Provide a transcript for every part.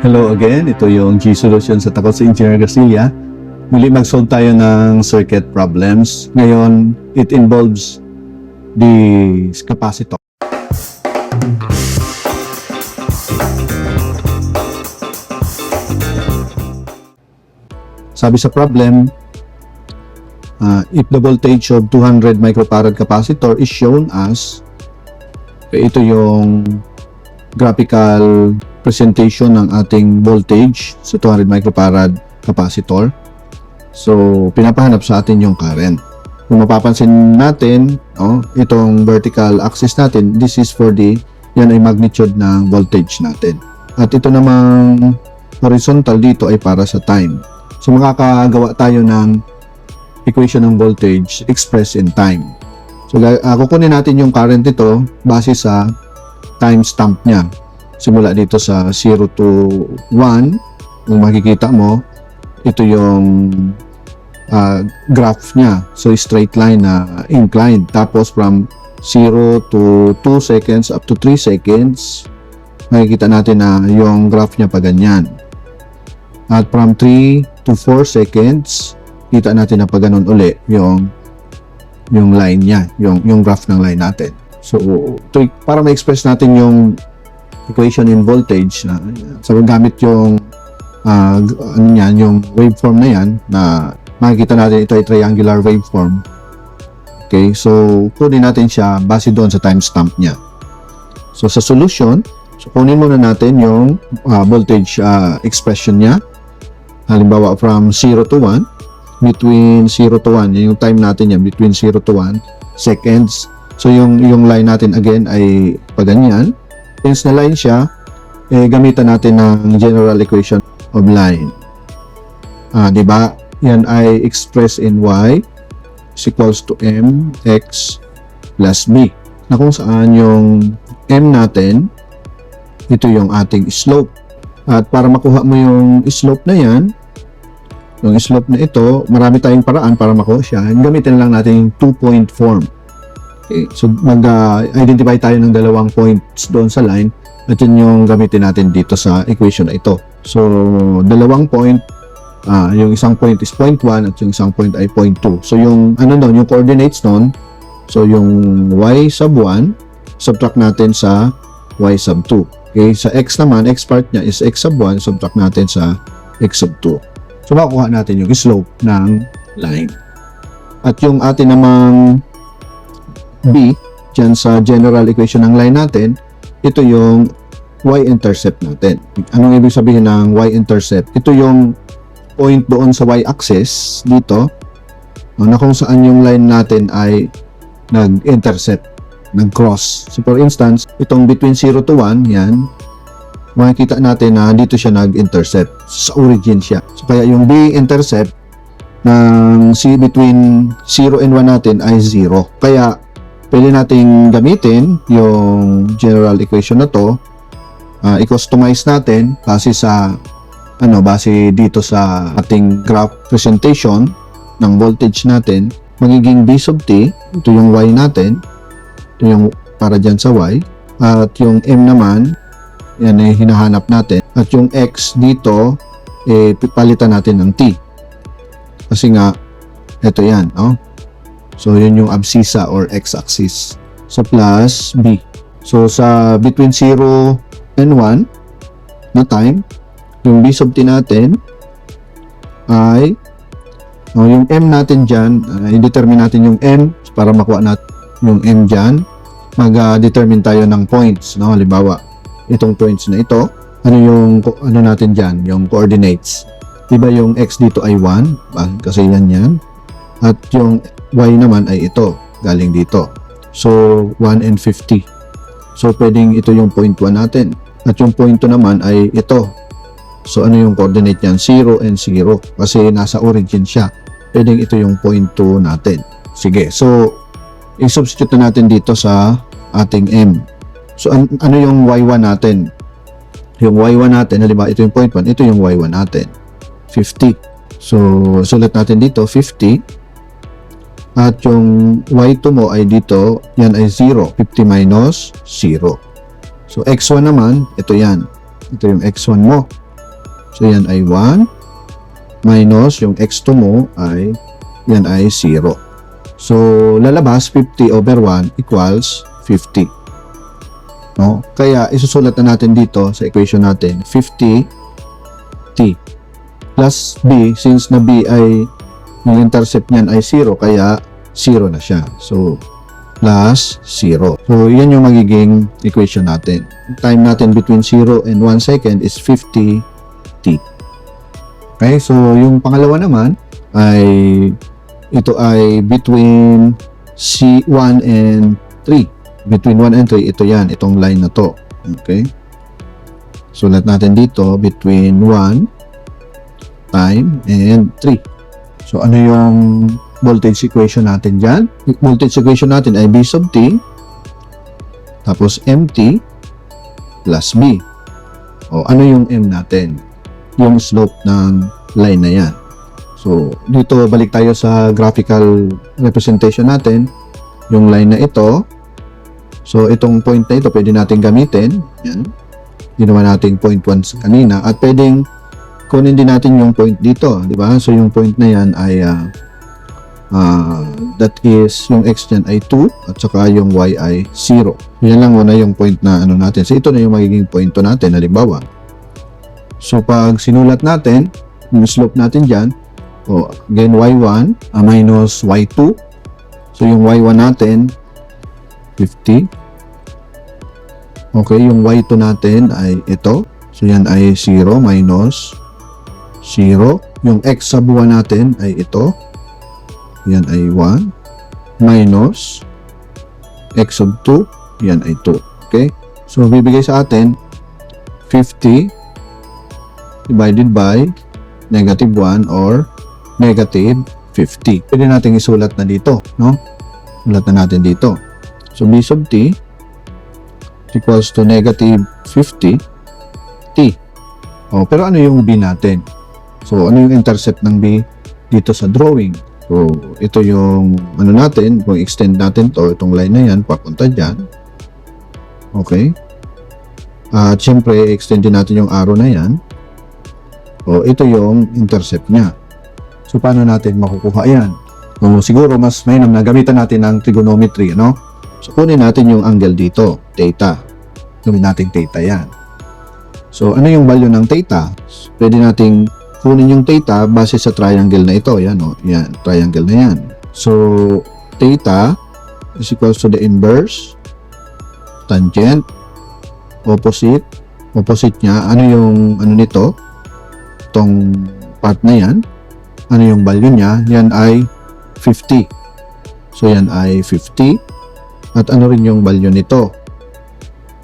Hello again, ito yung G-Solution sa Takot sa Engineer Garcia. Muli mag-solve tayo ng circuit problems. Ngayon, it involves the capacitor. Sabi sa problem, if the voltage of 200 microfarad capacitor is shown as, ito yung graphical presentation ng ating voltage sa 200 microfarad capacitor. So, pinapahanap sa atin yung current. Kung mapapansin natin, itong vertical axis natin, this is for yan ay magnitude ng voltage natin. At ito namang horizontal dito ay para sa time. So, makakagawa tayo ng equation ng voltage expressed in time. So, kukunin natin yung current nito base sa time stamp niya. Simula dito sa 0 to 1, kung makikita mo, ito yung graph niya. So, straight line na inclined. Tapos, from 0 to 2 seconds up to 3 seconds, makikita natin na yung graph niya pa ganyan. At from 3 to 4 seconds, kita natin na pa ganun uli yung line niya, yung graph ng line natin. So, para ma-express natin yung equation in voltage, so gamit yung yung waveform na yan, na makikita natin ito ay triangular waveform. Okay, so kunin natin siya base doon sa timestamp niya. So sa solution, so kunin muna natin yung voltage expression niya. Halimbawa from 0 to 1, between 0 to 1, yung time natin yan, between 0 to 1 seconds. So yung line natin again ay paganyan. Since na line siya, gamitan natin ng general equation of line. Diba? Yan ay expressed in y is equals to mx plus b. Na kung saan yung m natin, ito yung ating slope. At para makuha mo yung slope na yan, yung slope na ito, marami tayong paraan para makuha siya. Gamitin lang natin yung 2-point form. Okay, so mag-identify tayo ng dalawang points doon sa line at yun yung gamitin natin dito sa equation na ito. So, dalawang point, yung isang point is 0.1 at yung isang point ay 0.2. So, yung yung coordinates noon, so yung y sub 1, subtract natin sa y sub 2. Okay, sa x naman, x part niya is x sub 1, subtract natin sa x sub 2. So, makukuha natin yung slope ng line. At yung atin namang b, dyan sa general equation ng line natin, ito yung y-intercept natin. Anong ibig sabihin ng y-intercept? Ito yung point doon sa y-axis dito, na kung saan yung line natin ay nag-intercept, nag-cross. So for instance, itong between 0 to 1, yan, makikita natin na dito siya nag-intercept. Sa origin siya. So kaya yung b-intercept ng between 0 and 1 natin ay 0. Kaya pwede nating gamitin yung general equation na to, i-customize natin base sa base dito sa ating graph presentation ng voltage natin. Magiging b sub t, ito yung y natin, ito yung para dyan sa y, at yung m naman, yan ay hinahanap natin, at yung x dito, palitan natin ng t kasi nga ito yan, so, yun yung abscissa or x-axis. So, plus b. So, sa between 0 and 1 na time, yung b sub t natin ay, yung m natin dyan, i-determine natin yung m para makuha natin yung m dyan. Mag-determine tayo ng points. Halimbawa, itong points na ito, ano natin dyan? Yung coordinates. Diba yung x dito ay 1? Kasi yan. At yung y naman ay ito, galing dito. So, 1 and 50. So, pwedeng ito yung point 1 natin. At yung point 2 naman ay ito. So, ano yung coordinate niyan? 0 and 0. Kasi nasa origin siya. Pwedeng ito yung point 2 natin. Sige. So, i-substitute na natin dito sa ating m. So, ano yung y1 natin? Yung y1 natin, halimbawa ito yung point 1, ito yung y1 natin. 50. So, sulat natin dito, 50. At yung y2 mo ay dito, yan ay 0. 50 minus 0. So, x1 naman, ito yan. Ito yung x1 mo. So, yan ay 1 minus yung x2 mo ay yan ay 0. So, lalabas 50 over 1 equals 50. No? Kaya, isusulat na natin dito sa equation natin, 50t plus b, since na b ay, yung intercept niyan ay 0, kaya 0 na siya. So, plus 0. So, yan yung magiging equation natin. Time natin between 0 and 1 second is 50t. Okay, so yung pangalawa naman ay ito ay between C1 and 3. Between 1 and 3, ito yan, itong line na to. Okay? Sulat natin dito between 1 time and 3. So, ano yung voltage equation natin dyan? Voltage equation natin ay B sub T tapos MT plus B. O, ano yung M natin? Yung slope ng line na yan. So, dito balik tayo sa graphical representation natin. Yung line na ito. So, itong point na ito pwede natin gamitin. Yan. Ginawa natin point 1 kanina. At pwedeng kunin din natin yung point dito. Di ba? So, yung point na yan ay that is, yung x dyan ay 2 at saka yung y ay 0. Yan lang muna yung point na ano natin. So, ito na yung magiging point natin. Halimbawa. So, pag sinulat natin, yung slope natin dyan, o, again, y1 minus y2. So, yung y1 natin, 50. Okay, yung y2 natin ay ito. So, yan ay 0 minus 0. Yung x sa buwan natin ay ito. Yan ay 1 minus x sub 2. Yan ay 2. Okay? So, bibigay sa atin 50 divided by negative 1 or negative 50. Pwede natin isulat na dito, no? Sulat na natin dito. So, B sub t equals to negative 50 t. Oh, pero ano yung B natin? So, ano yung intercept ng B dito sa drawing? So, ito yung ano natin, kung extend natin to, itong line na yan, papunta dyan. Okay? At syempre, extend din natin yung arrow na yan. O, ito yung intercept niya. So, paano natin makukuha yan? So, siguro, mas mainam na gamitan natin ng trigonometry, no? So, kunin natin yung angle dito, theta. Gawin natin theta yan. So, ano yung value ng theta? Pwede nating kunin yung theta base sa triangle na ito. Yan, o. Yan, triangle na yan. So, theta is equals to the inverse, tangent, opposite. Opposite niya, ano yung, ano nito? Itong part na yan. Ano yung value niya? Yan ay 50. So, yan ay 50. At ano rin yung value nito?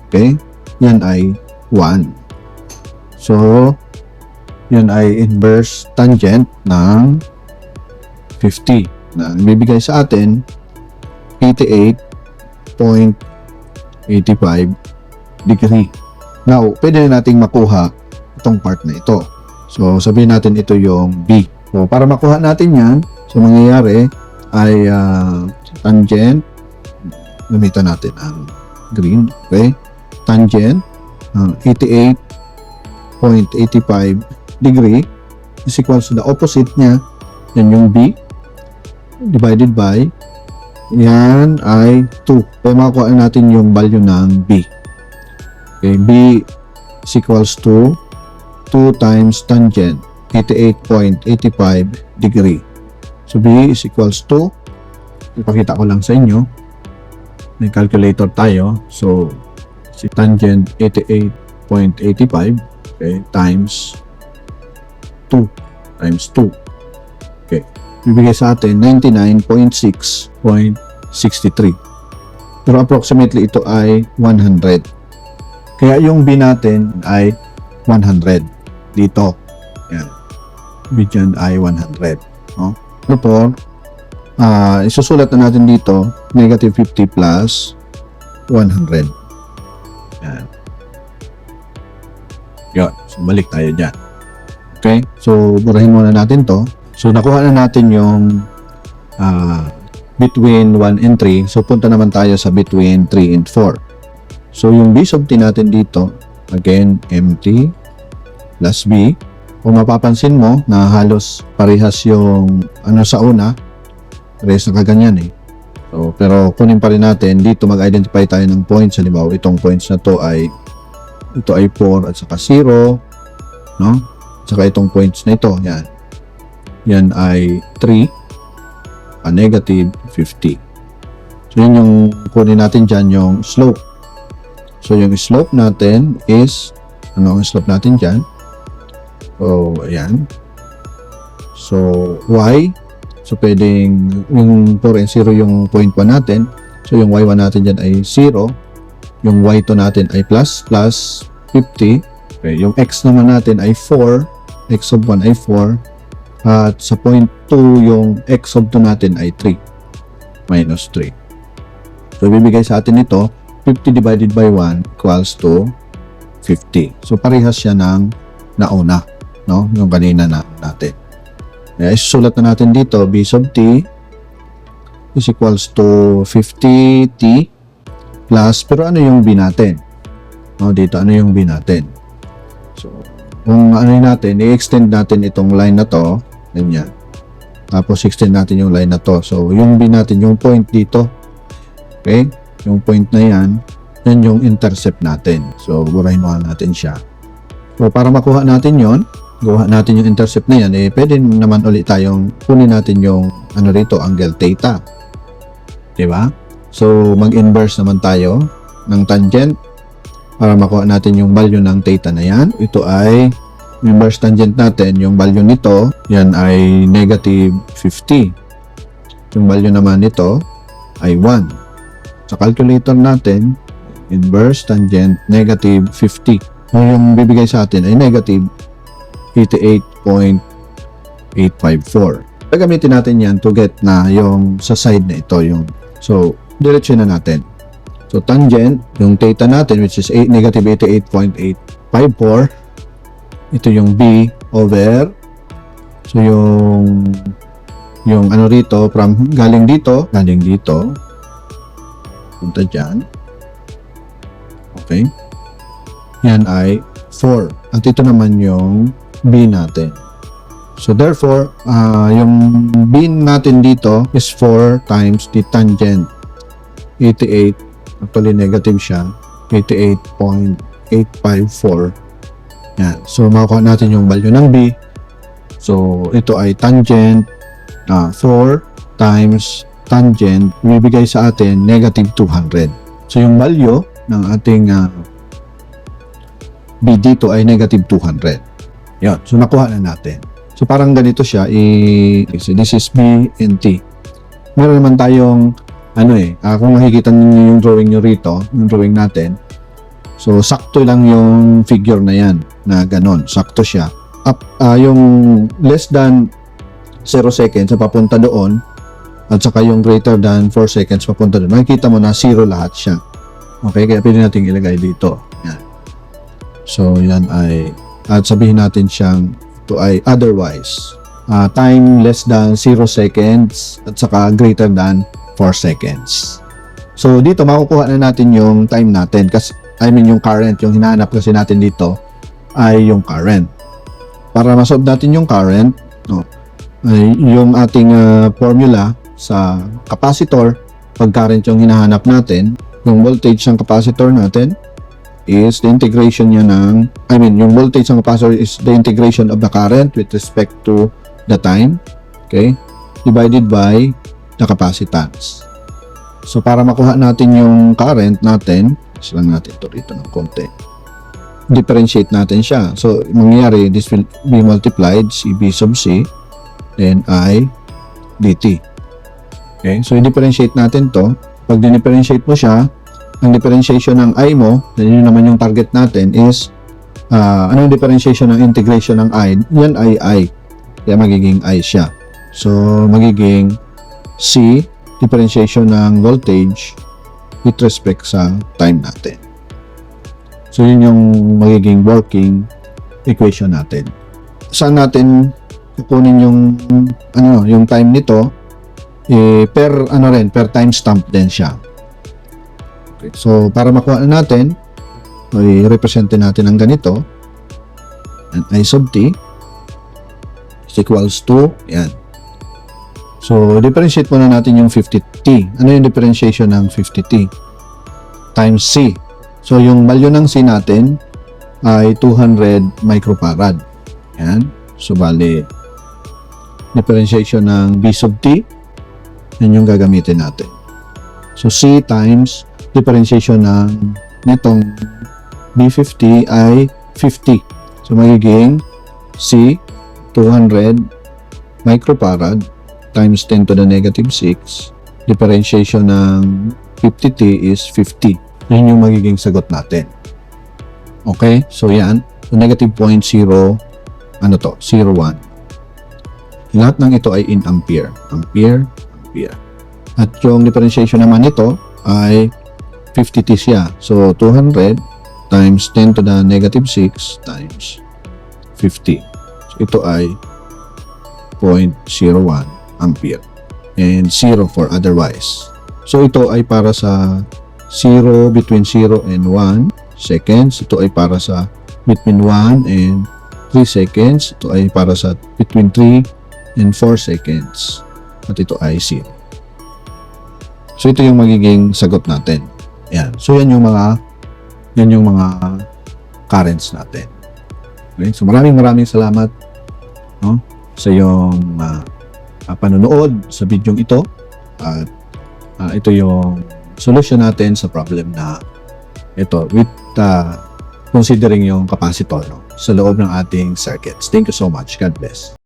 Okay? Yan ay 1. So, yan ay inverse tangent ng 50 na bibigay sa atin 88.85 degree. Now, pwede na nating makuha itong part na ito. So, sabihin natin ito yung B. So, para makuha natin yan, so mangyayari ay tangent, gamitan natin ang green, okay? Tangent, 88.85 degree is equals to the opposite niya, yan yung B, divided by, yan ay 2. Kaya makakuha natin yung value ng B. Okay, B is equals to 2 times tangent, 88.85 degree. So, B is equals to, ipakita ko lang sa inyo, may calculator tayo. So, si tangent 88.85, okay, times 2. Okay. Bibigay sa atin 99.6.63. Pero approximately ito ay 100. Kaya yung B natin ay 100 dito. Yan. B dyan ay 100. No? Therefore, isusulat na natin dito negative 50 plus 100. Yan. Yun. So, balik tayo dyan. Okay? So, burahin muna natin to. So, nakuha na natin yung between 1 and 3. So, punta naman tayo sa between 3 and 4. So, yung B sub t natin dito, again, MT plus B. Kung mapapansin mo na halos parehas yung ano sa una, parehas na kaganyan eh. So, pero kunin pa rin natin, dito mag-identify tayo ng points. Halimbawa, itong points na to ay ito ay 4 at saka 0, no? At saka itong points na ito, yan. Yan ay 3, negative 50. So, yun yung kunin natin dyan, yung slope. So, yung slope natin is, ano ang slope natin dyan? So, ayan. So, y. So, pwedeng yung 4 and 0 yung point 1 natin. So, yung y1 natin dyan ay 0. Yung y2 natin ay plus 50. Okay, yung x naman natin ay 4. X of 1 ay 4. At sa point 2, yung x of 2 natin ay 3. Minus 3. So, ibibigay sa atin ito, 50 divided by 1 equals to 50. So, parehas siya ng nauna, no? Yung kanina na natin. Kaya, isusulat na natin dito, b sub t is equals to 50t plus, pero ano yung b natin? No, dito, ano yung b natin? So, kung ano natin, i-extend natin itong line na to, ganyan. Tapos, extend natin yung line na to. So, yung b natin, yung point dito, okay? Yung point na yan yung intercept natin. So, burahin mo natin siya. So, para makuha natin yon, gawa natin yung intercept na yan, pwede naman ulit tayong kunin natin yung ano rito, angle theta. Diba? So, mag-inverse naman tayo ng tangent para makuha natin yung value ng theta na yan. Ito ay inverse tangent natin, yung value nito, yan ay negative 50. Yung value naman nito ay 1. Sa calculator natin, inverse tangent negative 50. Yung bibigay sa atin ay negative 88.854. Gagamitin natin yan to get na yung sa side na ito. So, diretso na natin. So, tangent, yung theta natin which is negative 88.854. Ito yung b over. So, yung ano rito, galing dito, punta dyan. Okay. Yan ay 4. At ito naman yung b natin. So, therefore, yung b natin dito is 4 times the tangent. 88. Actually, negative siya. 88.854. Yan. So, makuha natin yung value ng b. So, ito ay tangent 4 times tangent, bibigay sa atin negative 200. So, yung value ng ating b dito ay negative 200. Yan. So, nakuha na natin. So, parang ganito siya. So, this is b and t. Meron naman tayong kung makikita niyo yung drawing nyo rito, yung drawing natin. So, sakto lang yung figure na yan, na ganon. Sakto siya. Yung less than 0 seconds na papunta doon, at saka yung greater than 4 seconds papunta doon, makikita mo na 0 lahat siya. Okay, kaya pwede natin ilagay dito. Yan. So, yan ay, at sabihin natin siyang, ito ay otherwise. Time less than 0 seconds, at saka greater than 4 seconds. So, dito makukuha na natin yung time natin. Kasi, yung current, yung hinahanap kasi natin dito, ay yung current. Para masolve natin yung current, ay yung ating formula sa capacitor, pag current yung hinahanap natin, yung voltage ng capacitor natin is the integration niya ng, yung voltage ng capacitor is the integration of the current with respect to the time, okay, divided by the capacitance. So, para makuha natin yung current natin, lang natin ito rito ng konti, differentiate natin siya. So, mangyayari, this will be multiplied, CB sub C, then I dt. Okay, so i-differentiate natin to. Pag din-differentiate mo siya, ang differentiation ng I mo, then yun naman yung target natin is, anong differentiation ng integration ng I? Yan ay I. Kaya magiging I siya. So, magiging C, differentiation ng voltage with respect sa time natin. So, yun yung magiging working equation natin. Saan natin kukunin yung time nito? Per timestamp din siya. Okay. So, para makuha na natin, i-represent natin ang ganito. And I sub t is equals to, yan. So, differentiate muna natin yung 50T. Ano yung differentiation ng 50T? Times C. So, yung value ng C natin ay 200 microfarad. Yan. So, bali, differentiation ng B sub T, yan yung gagamitin natin. So, C times differentiation ng nitong B50 ay 50. So, magiging C, 200 microfarad times 10 to the negative 6. Differentiation ng 50T is 50. Yun yung magiging sagot natin. Okay? So, yan. So, negative 0.0, ano to? 01. Lahat ng ito ay in ampere. Ampere, ampere. At yung differentiation naman nito ay 50T siya. So, 200 times 10 to the negative 6 times 50. So, ito ay 0.01 ampere. And 0 for otherwise. So, ito ay para sa 0, between 0 and 1 seconds. Ito ay para sa between 1 and 3 seconds. Ito ay para sa between 3 and 4 seconds. At ito ay 0. So, ito yung magiging sagot natin. Yan. So, yan yung mga currents natin. Okay? So, maraming salamat, no, sa iyong panonood sa video ito. At ito yung solution natin sa problem na ito with considering yung capacitor, no, sa loob ng ating circuits. Thank you so much. God bless.